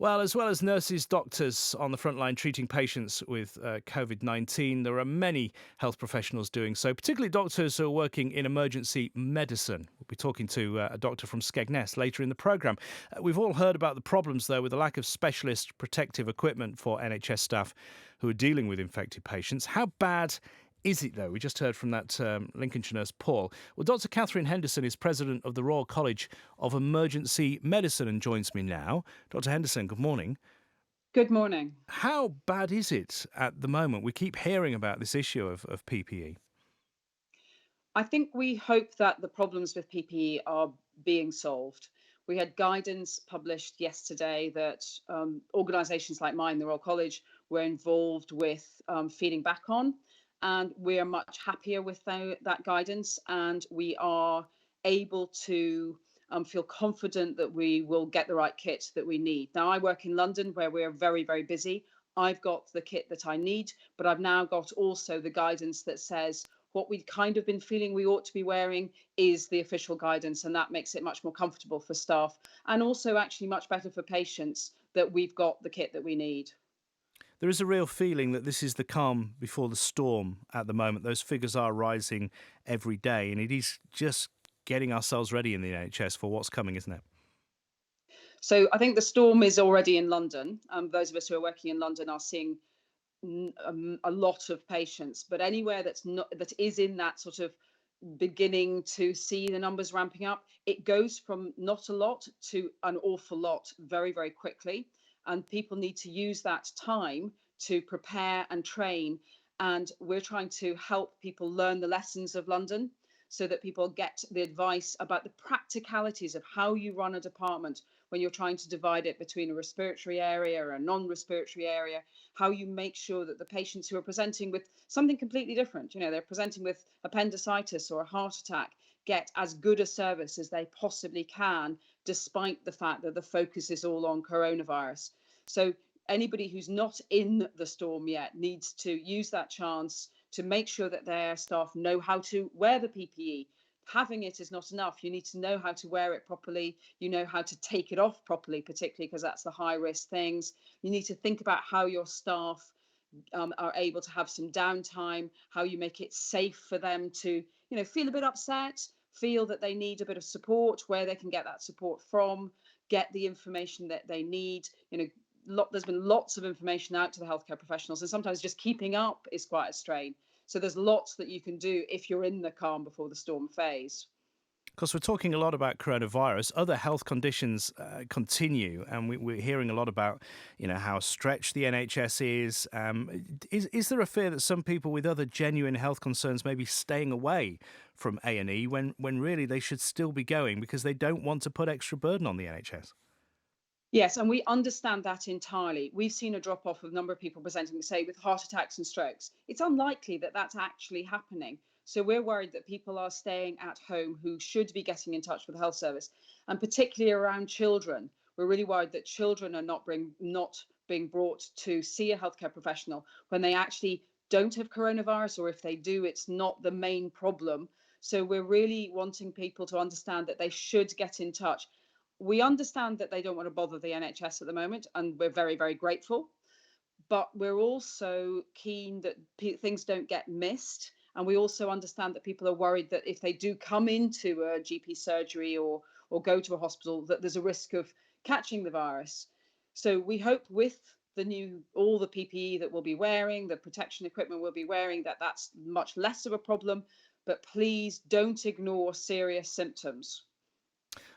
Well as nurses, doctors on the front line treating patients with COVID-19, there are many health professionals doing so, particularly doctors who are working in emergency medicine. We'll be talking to a doctor from Skegness later in the programme. We've all heard about the problems, though, with the lack of specialist protective equipment for NHS staff who are dealing with infected patients. How bad is it, though? We just heard from that Lincolnshire nurse, Paul. Well, Dr. Katherine Henderson is president of the Royal College of Emergency Medicine and joins me now. Dr. Henderson, good morning. Good morning. How bad is it at the moment? We keep hearing about this issue of PPE. I think we hope that the problems with PPE are being solved. We had guidance published yesterday that organisations like mine, the Royal College, were involved with feeding back on, and we are much happier with that guidance, and we are able to feel confident that we will get the right kit that we need. Now, I work in London where we're very, very busy. I've got the kit that I need, but I've now got also the guidance that says what we've kind of been feeling we ought to be wearing is the official guidance, and that makes it much more comfortable for staff and also actually much better for patients that we've got the kit that we need. There is a real feeling that this is the calm before the storm at the moment. Those figures are rising every day, and it is just getting ourselves ready in the NHS for what's coming, isn't it? So I think the storm is already in London. Those of us who are working in London are seeing a lot of patients, but anywhere that is in that sort of beginning to see the numbers ramping up, it goes from not a lot to an awful lot very, very quickly. And people need to use that time to prepare and train. And we're trying to help people learn the lessons of London so that people get the advice about the practicalities of how you run a department when you're trying to divide it between a respiratory area or a non-respiratory area, how you make sure that the patients who are presenting with something completely different, they're presenting with appendicitis or a heart attack, get as good a service as they possibly can, despite the fact that the focus is all on coronavirus. So anybody who's not in the storm yet needs to use that chance to make sure that their staff know how to wear the PPE. Having it is not enough. You need to know how to wear it properly. You know how to take it off properly, particularly because that's the high risk things. You need to think about how your staff are able to have some downtime, how you make it safe for them to, feel a bit upset, feel that they need a bit of support, where they can get that support from, get the information that they need. There's been lots of information out to the healthcare professionals, and sometimes just keeping up is quite a strain. So there's lots that you can do if you're in the calm before the storm phase. Of course, we're talking a lot about coronavirus. Other health conditions continue, and we're hearing a lot about, how stretched the NHS is. Is there a fear that some people with other genuine health concerns may be staying away from A&E when really they should still be going because they don't want to put extra burden on the NHS? Yes, and we understand that entirely. We've seen a drop off of a number of people presenting, say, with heart attacks and strokes. It's unlikely that that's actually happening. So we're worried that people are staying at home who should be getting in touch with the health service, and particularly around children. We're really worried that children are not being brought to see a healthcare professional when they actually don't have coronavirus, or if they do, it's not the main problem. So we're really wanting people to understand that they should get in touch. We understand that they don't want to bother the NHS at the moment, and we're very, very grateful. But we're also keen that things don't get missed. And we also understand that people are worried that if they do come into a GP surgery or go to a hospital, that there's a risk of catching the virus. So we hope with all the PPE that we'll be wearing, the protection equipment we'll be wearing, that's much less of a problem. But please don't ignore serious symptoms.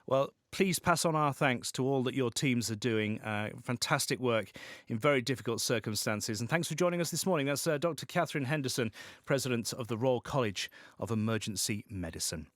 Well, please pass on our thanks to all that your teams are doing. Fantastic work in very difficult circumstances. And thanks for joining us this morning. That's Dr. Katherine Henderson, President of the Royal College of Emergency Medicine.